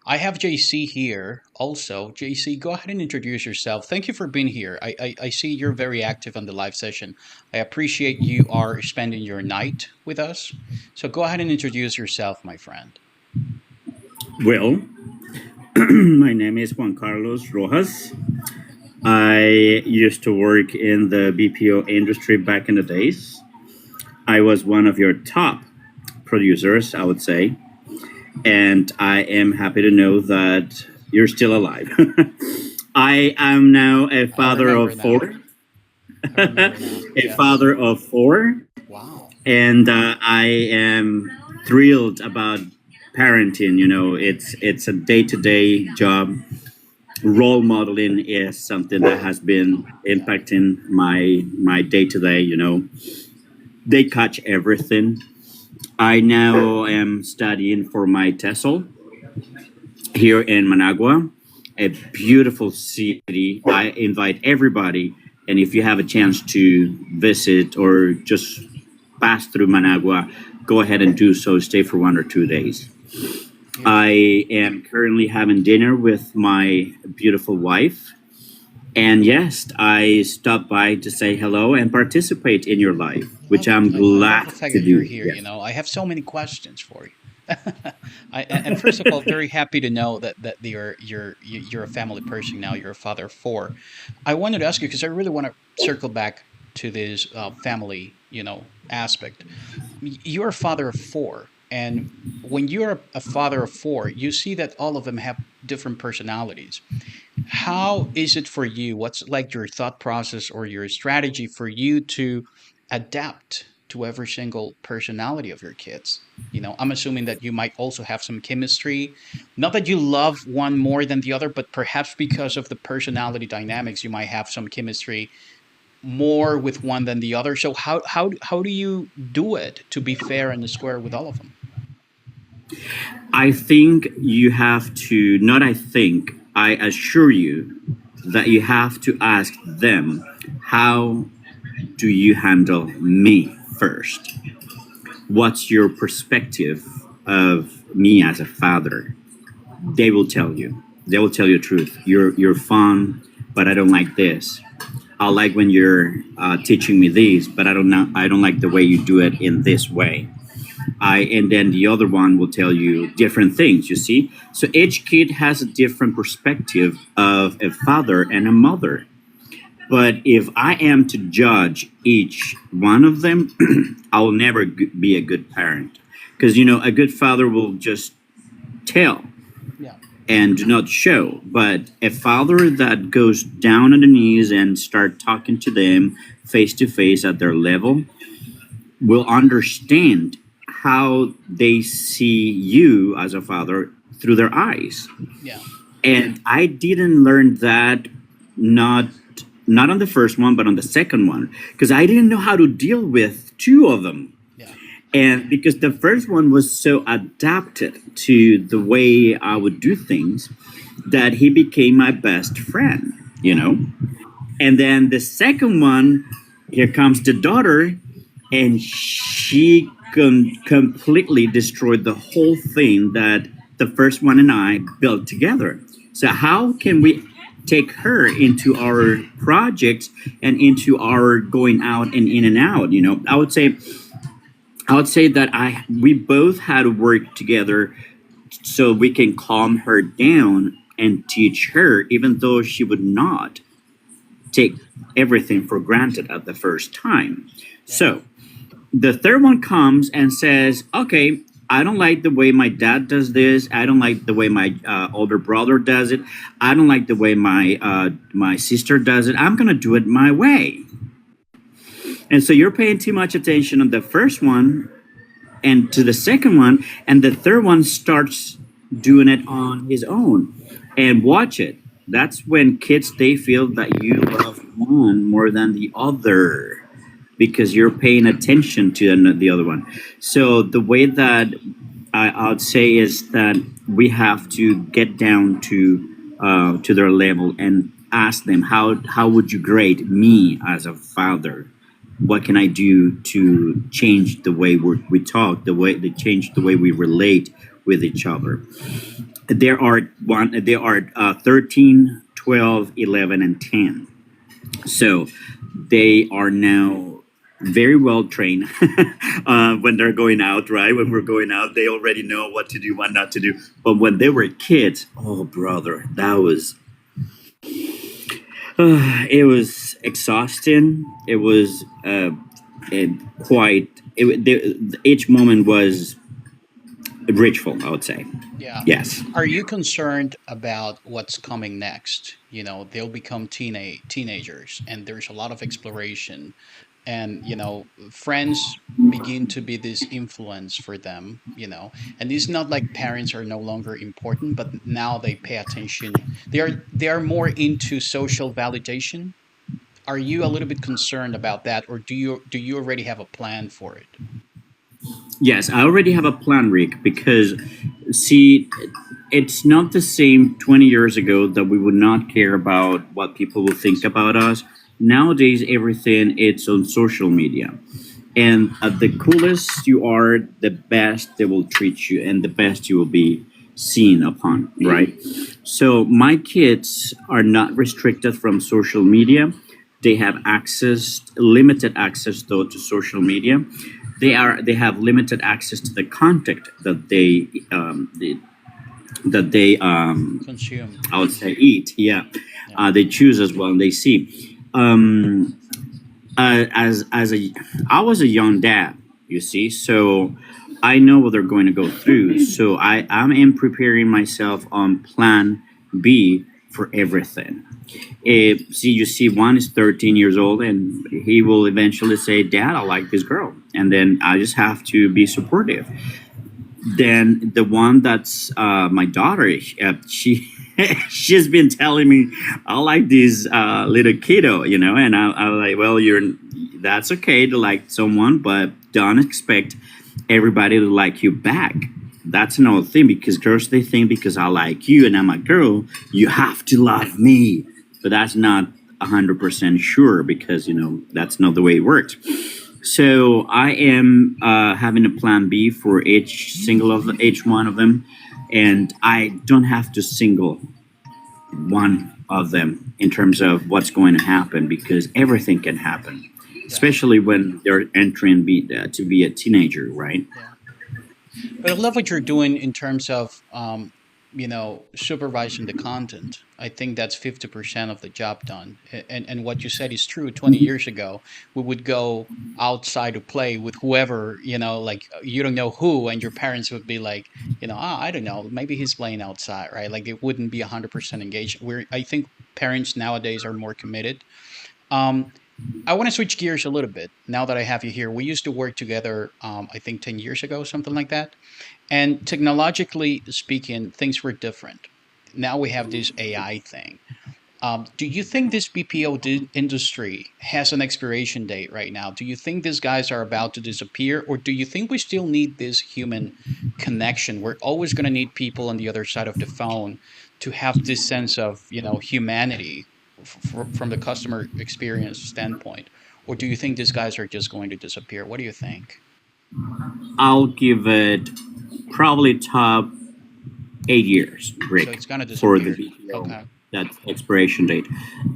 I have JC here also. JC, go ahead and introduce yourself. Thank you for being here. I see you're very active on the live session. I appreciate you are spending your night with us. So go ahead and introduce yourself, my friend. Well, my name is Juan Carlos Rojas. I used to work in the BPO industry back in the days. I was one of your top producers, I would say, and I am happy to know that you're still alive. I am now a I father remember of now. four, I remember now. a Yes. father of four, Wow. and I am thrilled about parenting. It's a day-to-day job. Role modeling is something that has been Yeah. impacting my day to day. They catch everything. I now am studying for my TESOL here in Managua, a beautiful city. I invite everybody, and if you have a chance to visit or just pass through Managua, go ahead and do so. Stay for 1 or 2 days. Beautiful. I am currently having dinner with my beautiful wife. And yes, I stopped by to say hello and participate in your life, which Love it. I'm I love glad the fact to that you're do. here. Yes. I have so many questions for you. And first of all, very happy to know that you're a family person now. You're a father of four. I wanted to ask you because I really want to circle back to this family, aspect. You're a father of four, and when you're a father of four, you see that all of them have different personalities. How is it for you? What's like your thought process or your strategy for you to adapt to every single personality of your kids? I'm assuming that you might also have some chemistry. Not that you love one more than the other, but perhaps because of the personality dynamics, you might have some chemistry more with one than the other. So how do you do it to be fair and square with all of them? I think you have to, not I think, I assure you that you have to ask them, how do you handle me first? What's your perspective of me as a father? They will tell you. They will tell you the truth. You're fun, but I don't like this. I like when you're teaching me this, but I don't like the way you do it in this way. And then the other one will tell you different things. You see, so each kid has a different perspective of a father and a mother. But if I am to judge each one of them, I will never be a good parent because a good father will just tell Yeah. and do not show. But a father that goes down on the knees and start talking to them face to face at their level will understand how they see you as a father through their eyes. Yeah. And I didn't learn that not not on the first one, but on the second one, because I didn't know how to deal with two of them. Yeah. And because the first one was so adapted to the way I would do things that he became my best friend, you Wow. know? And then the second one, here comes the daughter, and she completely destroyed the whole thing that the first one and I built together. So, how can we take her into our projects and into our going out and in and out? I would say that I we both had to work together so we can calm her down and teach her, even though she would not take everything for granted at the first time. Yeah. So the third one comes and says, okay, I don't like the way my dad does this. I don't like the way my older brother does it. I don't like the way my sister does it. I'm gonna do it my way. And so you're paying too much attention on the first one and to Yeah. the second one, and the third one starts doing it on his own. And watch it. That's when kids they feel that you love one more than the other because you're paying attention to the other one. So the way that I'd say is that we have to get down to their level and ask them how would you grade me as a father? What can I do to change the way we talk, the way they change the way we relate with each other? There are 13, 12, 11, and 10. So they are now very well trained when they're going out, right? When we're going out, they already know what to do, what not to do. But when they were kids, oh brother, that was it was exhausting. It was it, quite. Each moment was ritual, I would say. Yeah. Yes. Are you concerned about what's coming next? They'll become teenagers, and there's a lot of exploration, and friends begin to be this influence for them. And it's not like parents are no longer important, but now they pay attention. They are more into social validation. Are you a little bit concerned about that, or do you already have a plan for it? Yes, I already have a plan, Rick, because see, it's not the same 20 years ago that we would not care about what people will think about us. Nowadays, everything it's on social media. And the coolest you are, the best they will treat you, and the best you will be seen upon, right? So my kids are not restricted from social media. They have access, limited access though to social media. They have limited access to the content that they Consume. I would say eat. Yeah, Yeah. they choose as well and they see. As a I was a young dad, you see, so I know what they're going to go through. So I'm preparing myself on plan B for everything. See, you see, one is 13 years old, and he will eventually say, "Dad, I like this girl," and then I just have to be supportive. Then the one that's my daughter, she she's been telling me, "I like this little kiddo," and I'm like, "Well, that's okay to like someone, but don't expect everybody to like you back." That's another thing because girls they think because I like you and I'm a girl, you have to love me, but that's not 100% sure because that's not the way it works. So I am having a plan B for each one of them, and I don't have to single one of them in terms of what's going to happen because everything can happen, Yeah. especially when they're entering to be a teenager, right? Yeah. But I love what you're doing in terms of, supervising the content. I think that's 50% of the job done. And what you said is true. 20 years ago, we would go outside to play with whoever, like you don't know who, and your parents would be like, I don't know, maybe he's playing outside, right? Like they wouldn't be 100% engaged. I think parents nowadays are more committed. Um, I want to switch gears a little bit now that I have you here. We used to work together, I think 10 years ago, something like that. And technologically speaking, things were different. Now we have this AI thing. Do you think this BPO industry has an expiration date right now? Do you think these guys are about to disappear? Or do you think we still need this human connection? We're always going to need people on the other side of the phone to have this sense of, humanity from the customer experience standpoint. Or do you think these guys are just going to disappear? What do you think? I'll give it probably top 8 years, So Rick, it's going to for the disappear. BPO, Okay. that expiration date.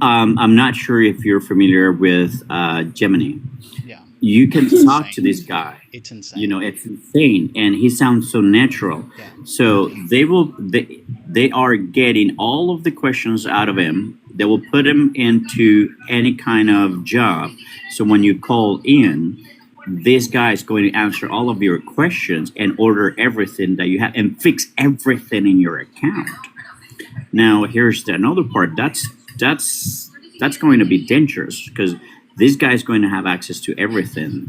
I'm not sure if you're familiar with Gemini. Yeah. You can It's talk to insane. this guy. It's insane. It's insane, and he sounds so natural. Yeah. So they are getting all of the questions out of him. They will put him into any kind of job. So when you call in, this guy is going to answer all of your questions and order everything that you have and fix everything in your account. Now, here's the another part. That's going to be dangerous because this guy is going to have access to everything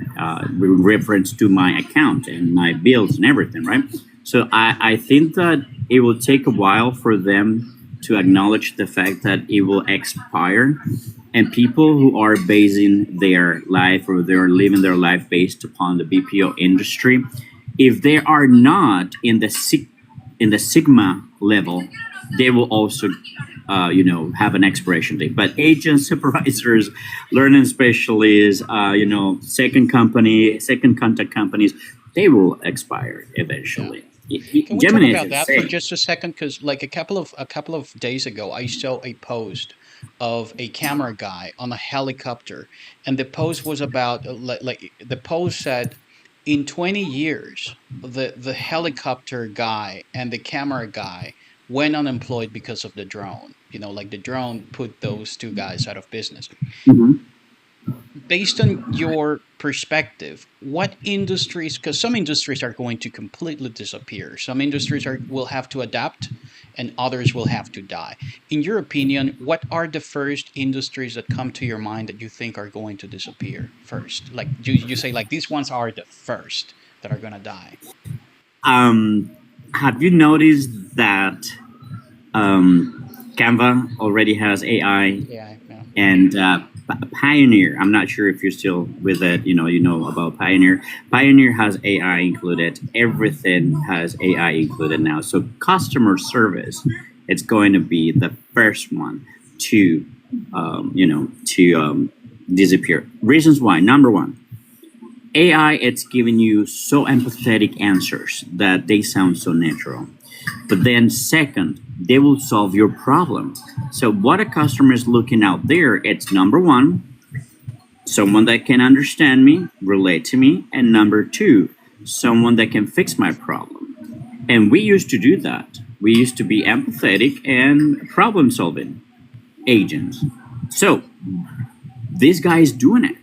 with reference to my account and my bills and everything, right? So I think that it will take a while for them to acknowledge the fact that it will expire. And people who are basing their life or they're living their life based upon the BPO industry, if they are not in the Sigma level, they will also, have an expiration date. But agents, supervisors, learning specialists, second contact companies, they will expire Yeah. eventually. Can we talk Gemini is about that for insane. just a second? Because like a couple of days ago, I saw a post of a camera guy on a helicopter, and the post was about like the post said, in 20 years, the helicopter guy and the camera guy went unemployed because of the drone. Like the drone put those two guys out of business. Mhm. Based on your perspective, what industries, because some industries are going to completely disappear, some industries will have to adapt, and others will have to die. In your opinion, what are the first industries that come to your mind that you think are going to disappear first? Like you say, like these ones are the first that are going to die. Um, have you noticed that Canva already has AI Yeah, yeah. and Pioneer? I'm not sure if you're still with it. You know about Pioneer. Pioneer has AI included. Everything has AI included now. So customer service, it's going to be the first one to, disappear. Reasons why. Number one, AI, it's giving you so empathetic answers that they sound so natural. But then, second, they will solve your problem. So, what a customer is looking out there, it's number one, someone that can understand me, relate to me, and number two, someone that can fix my problem. And we used to do that. We used to be empathetic and problem solving agents. So, this guy is doing it.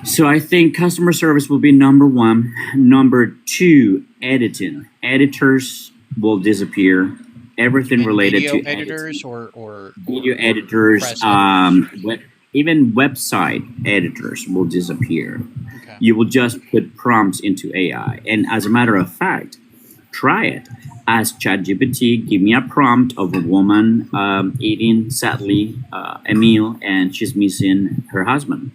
So I think customer service will be number one. Number two, editing. Editors will disappear. You Everything mean related video to editors editing, or video editors, press editors? even website editors will disappear. Okay. You will just put prompts into AI. And as a matter of fact, try it. Ask ChatGPT, give me a prompt of a woman eating, sadly, a meal and she's missing her husband.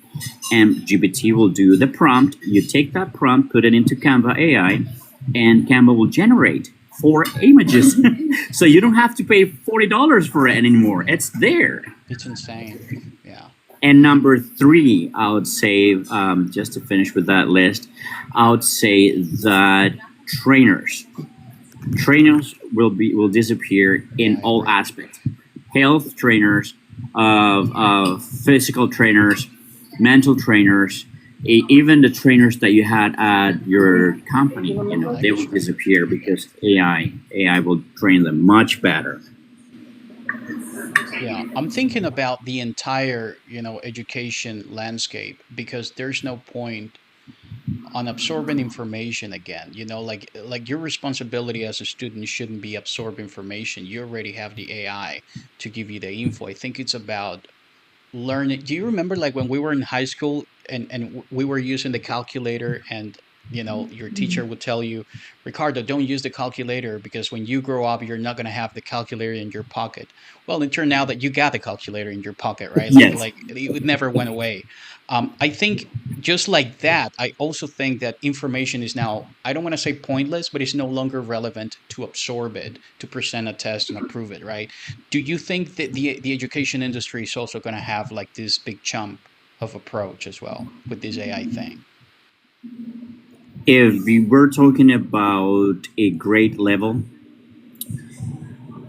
And GPT will do the prompt. You take that prompt, put it into Canva AI, and Canva will generate 4 images. So you don't have to pay $40 for it anymore. It's there. It's insane. Yeah. And number three, I would say, just to finish with that list, I would say that trainers will disappear Yeah, in I all agree. aspects. Health trainers, physical trainers, mental trainers, even the trainers that you had at your company, I they will agree. disappear because AI will train them much better. Yeah, I'm thinking about the entire, education landscape because there's no point on absorbing information again. Like your responsibility as a student shouldn't be absorb information. You already have the AI to give you the info. I think it's about learning. Do you remember like when we were in high school and we were using the calculator and your teacher would tell you, Ricardo, don't use the calculator because when you grow up you're not going to have the calculator in your pocket. Well, it turned out that you got the calculator in your pocket, right? like Yes. like it never went away. I think just like that, I also think that information is now, I don't want to say pointless, but it's no longer relevant to absorb it, to present a test and approve it, right? Do you think that the education industry is also going to have like this big chunk of approach as well with this AI thing? If we were talking about a grade level,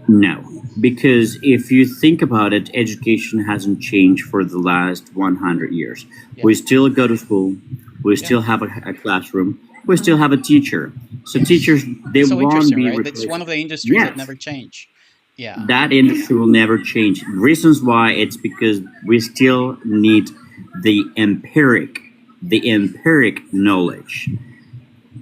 no. Because if you think about it, education hasn't changed for the last 100 years. Yeah. We still go to school, we Yeah. still have a classroom, we still have a teacher. So Yes. teachers, they It's so won't interesting, be right? That's replaced. one of the industries that Yes, never change. Yeah. that industry will never change. Reasons why, it's because we still need the empiric knowledge.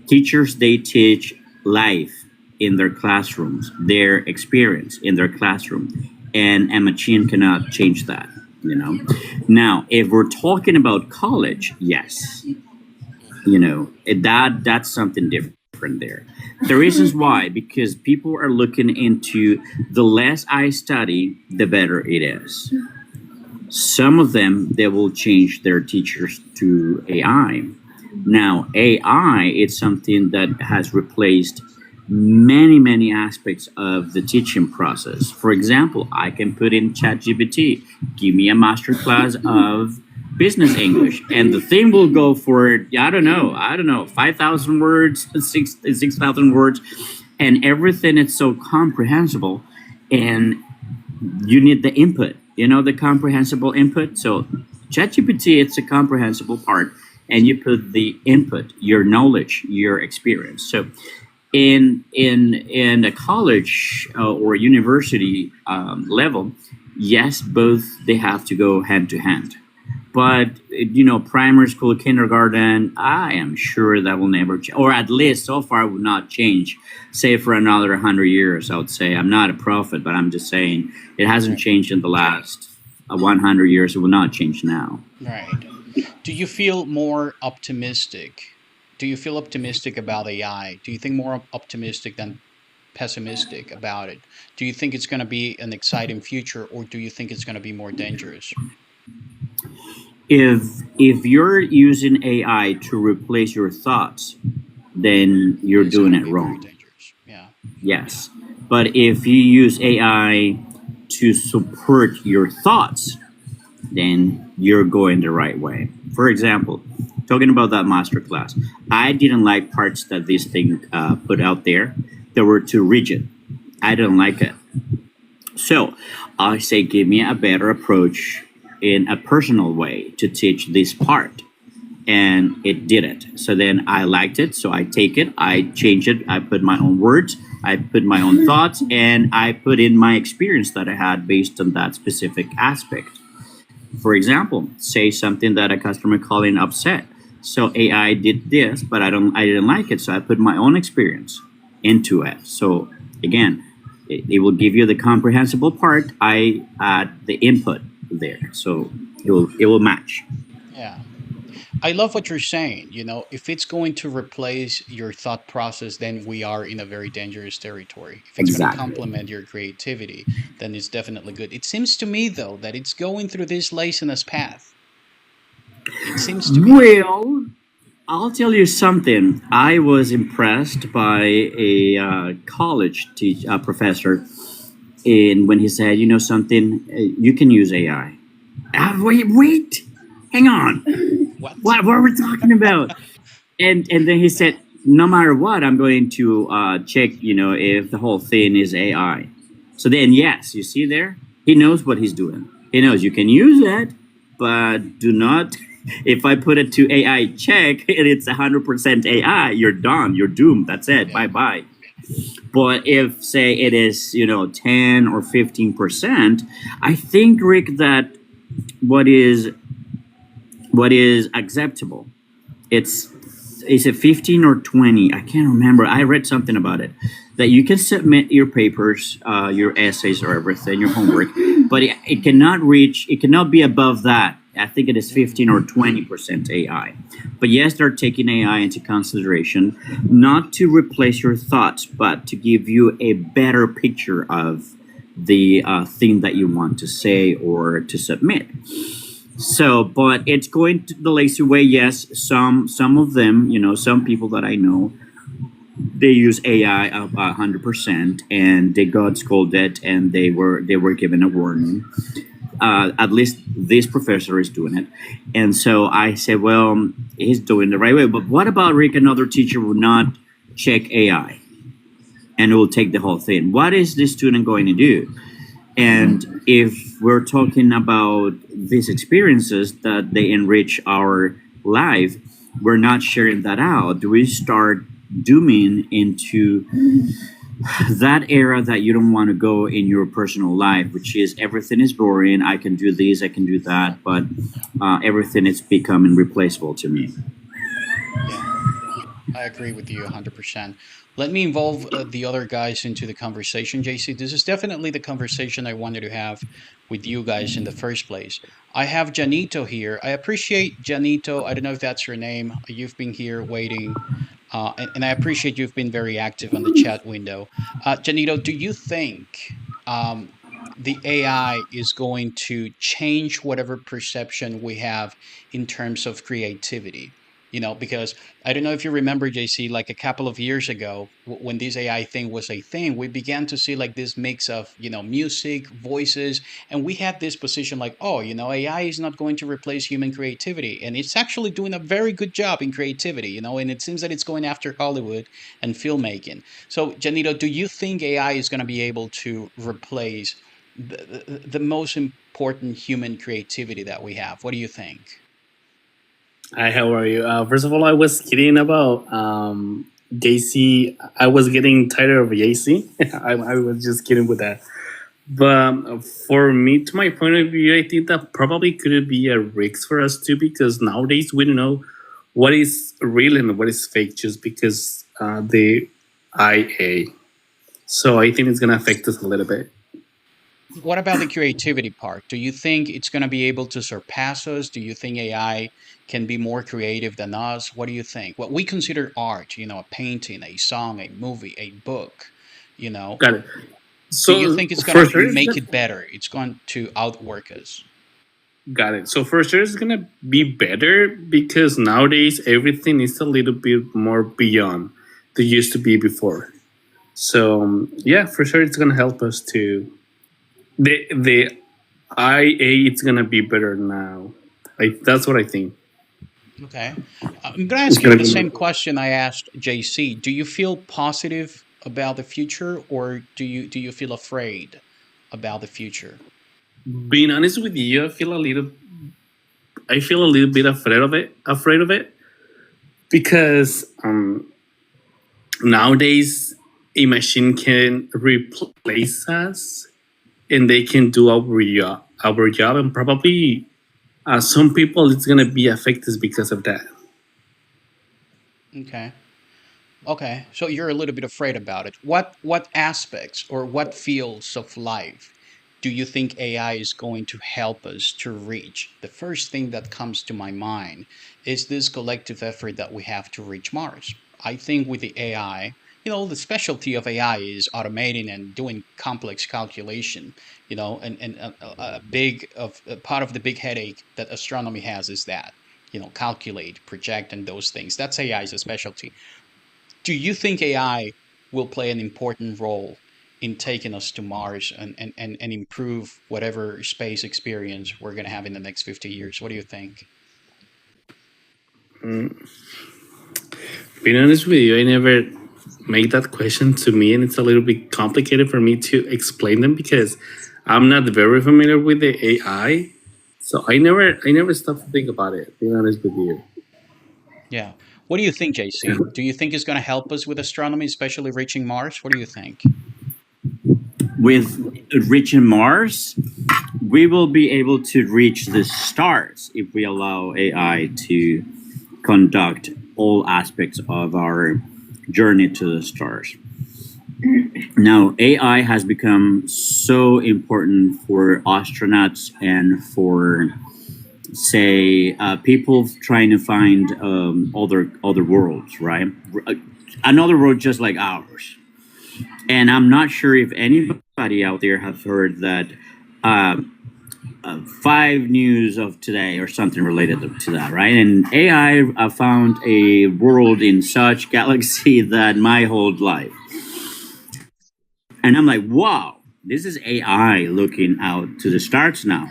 Teachers, they teach life in their classrooms, their experience in their classroom, and a machine cannot change that. Now, if we're talking about college, yes, that's something different there. The reasons why, because people are looking into the less I study, the better it is. Some of them, they will change their teachers to AI. Now, AI is something that has replaced many aspects of the teaching process. For example, I can put in ChatGPT, give me a master class of business English, and the thing will go for I don't know, 5,000 words, 6,000 words, and everything is so comprehensible, and you need the input, the comprehensible input. So ChatGPT, it's a comprehensible part, and you put the input, your knowledge, your experience. So in a college or university level, yes, both they have to go hand to hand. But primary school, kindergarten, I am sure that will never change, or at least so far will not change. Say for another 100 years, I would say. I'm not a prophet, but I'm just saying it hasn't Right. changed in the last 100 years. It will not change now. Right. Do you feel more optimistic? Do you feel optimistic about AI? Do you think more optimistic than pessimistic about it? Do you think it's going to be an exciting future, or do you think it's going to be more dangerous? If you're using AI to replace your thoughts, then you're It's doing going to it be very wrong. dangerous. Yeah. Yes. But if you use AI to support your thoughts, then you're going the right way. For example, talking about that masterclass, I didn't like parts that this thing put out there that were too rigid. I didn't like it. So I say, give me a better approach in a personal way to teach this part. And it did it. So then I liked it. So I take it, I change it, I put my own words, I put my own thoughts, and I put in my experience that I had based on that specific aspect. For example, say something that a customer calling upset. So AI did this, but I didn't like it. So I put my own experience into it. So again, it will give you the comprehensible part. I add the input there. So it will match. Yeah. I love what you're saying. If it's going to replace your thought process, then we are in a very dangerous territory. If it's going to Exactly. complement your creativity, then it's definitely good. It seems to me, though, that it's going through this laziness path. It seems to me. Well, I'll tell you something. I was impressed by a professor, and when he said, something, you can use AI. Wait, hang on. What? What are we talking about? And then he said, Yeah. no matter what, I'm going to check, if the whole thing is AI. So then, yes, you see there, he knows what he's doing. He knows you can use it, but do not. If I put it to AI check and it's 100% AI, you're done. You're doomed. That's it. Yeah. Bye bye. But if say it is 10 or 15%, I think, Rick, that what is what is acceptable, it's is it 15 or 20? I can't remember. I read something about it that you can submit your papers, your essays, or everything, your homework, but it cannot be above that. I think it is 15 or 20% AI. But yes, they're taking AI into consideration, not to replace your thoughts, but to give you a better picture of the thing that you want to say or to submit. So, but it's going to the lazy way. Yes, some of them, some people that I know, they use AI 100%, and they got scolded, and they were given a warning. At least this professor is doing it, and so I said, well, he's doing the right way. But what about Rick? Another teacher will not check AI, and it will take the whole thing. What is this student going to do? And if we're talking about these experiences that they enrich our life, we're not sharing that out. Do we start dooming into that era that you don't want to go in your personal life, which is everything is boring. I can do this, I can do that, but everything is becoming replaceable to me. Yeah. I agree with you 100%. Let me involve the other guys into the conversation, JC. This is definitely the conversation I wanted to have with you guys in the first place. I have Janito here. I appreciate Janito. I don't know if that's your name. You've been here waiting, and I appreciate you've been very active on the chat window. Janito, do you think the AI is going to change whatever perception we have in terms of creativity? Because I don't know if you remember, JC, like a couple of years ago, when this AI thing was a thing, we began to see like this mix of, music, voices, and we had this position like, oh, AI is not going to replace human creativity. And it's actually doing a very good job in creativity, and it seems that it's going after Hollywood and filmmaking. So, Janito, do you think AI is going to be able to replace the most important human creativity that we have? What do you think? Hi, how are you? First of all, I was kidding about JC. I was getting tired of JC. I was just kidding with that. But for me, to my point of view, I think that probably could be a risk for us too, because nowadays we don't know what is real and what is fake just because the IA. So I think it's going to affect us a little bit. What about the creativity part? Do you think it's going to be able to surpass us? Do you think AI can be more creative than us? What do you think? What we consider art, a painting, a song, a movie, a book, you know, Got it. do you So think it's going for to sure, make it better? It's going to outwork us. got it. So for sure, it's gonna be better because nowadays everything is a little bit more beyond they used to be before. So yeah, for sure, it's gonna help us to the IA. It's gonna be better now. That's what I think. Okay. I'm going to It's ask you gonna the be same question I asked JC. Do you feel positive about the future, or do you feel afraid about the future? being honest with you. I feel a little bit afraid of it. Afraid of it because nowadays a machine can replace us and they can do our job, and probably some people it's gonna be affected because of that. Okay. Okay. So you're a little bit afraid about it. What aspects or what fields of life do you think AI is going to help us to reach? The first thing that comes to my mind is this collective effort that we have to reach Mars. I think with the AI, the specialty of AI is automating and doing complex calculation, and a part of the big headache that astronomy has is that, calculate, project, and those things. That's AI's specialty. Do you think AI will play an important role in taking us to Mars and improve whatever space experience we're going to have in the next 50 years? What do you think? Mm, Being honest with you, I never make that question to me, and it's a little bit complicated for me to explain them because I'm not very familiar with the AI. So I never stopped to think about it. Being honest with you. Yeah. What do you think, JC? Do you think it's going to help us with astronomy, especially reaching Mars? What do you think? With reaching Mars, we will be able to reach the stars if we allow AI to conduct all aspects of our journey to the stars. Now, AI has become so important for astronauts and for, say, people trying to find other worlds, right? Another world just like ours. And I'm not sure if anybody out there have heard that uh, five news of today or something related to that, right? And AI found a world in such galaxy that my whole life. And I'm like, wow, this is AI looking out to the stars now.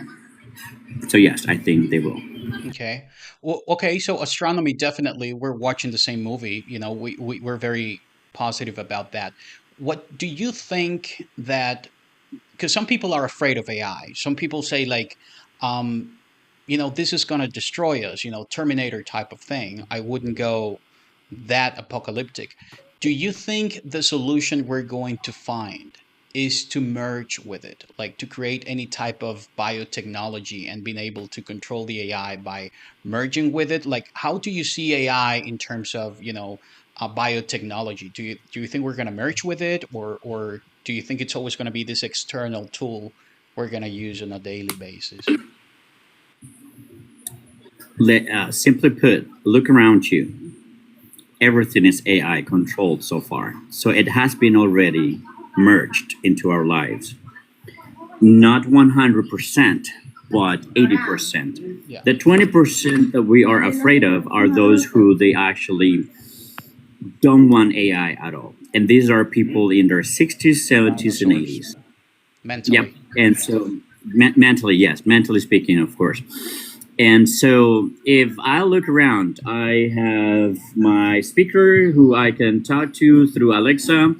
So yes, I think they will. Okay. Well, okay. So astronomy, definitely, we're watching the same movie. We're very positive about that. What do you think that, because some people are afraid of AI. Some people say like, um, this is going to destroy us, Terminator type of thing. I wouldn't go that apocalyptic. Do you think the solution we're going to find is to merge with it, like to create any type of biotechnology and being able to control the AI by merging with it? Like, how do you see AI in terms of, biotechnology? Do you think we're going to merge with it, or do you think it's always going to be this external tool we're going to use on a daily basis? Simply put, look around you. Everything is AI controlled so far. So it has been already merged into our lives. Not 100%, but 80%. Yeah. The 20% that we are afraid of are those who they actually don't want AI at all. And these are people in their 60s, 70s, and 80s. Mentally. Yep. And so mentally, yes, mentally speaking, of course. And so if I look around, I have my speaker who I can talk to through Alexa.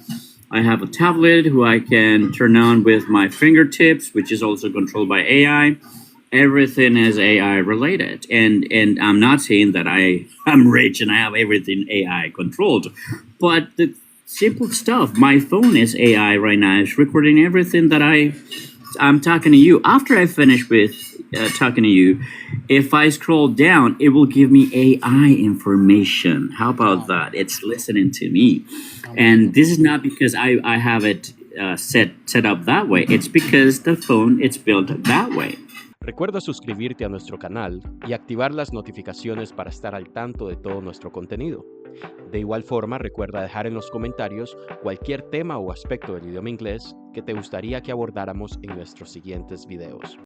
I have a tablet who I can turn on with my fingertips, which is also controlled by AI. Everything is AI related. And I'm not saying that I'm rich and I have everything AI controlled, but the simple stuff. My phone is AI right now. It's recording everything that I'm talking to you. After I finish with talking to you, if I scroll down, it will give me AI information. How about that? It's listening to me. And this is not because I have it set up that way. It's because the phone it's built that way. Recuerda suscribirte a nuestro canal y activar las notificaciones para estar al tanto de todo nuestro contenido. De igual forma, recuerda dejar en los comentarios cualquier tema o aspecto del idioma inglés que te gustaría que abordáramos en nuestros siguientes videos.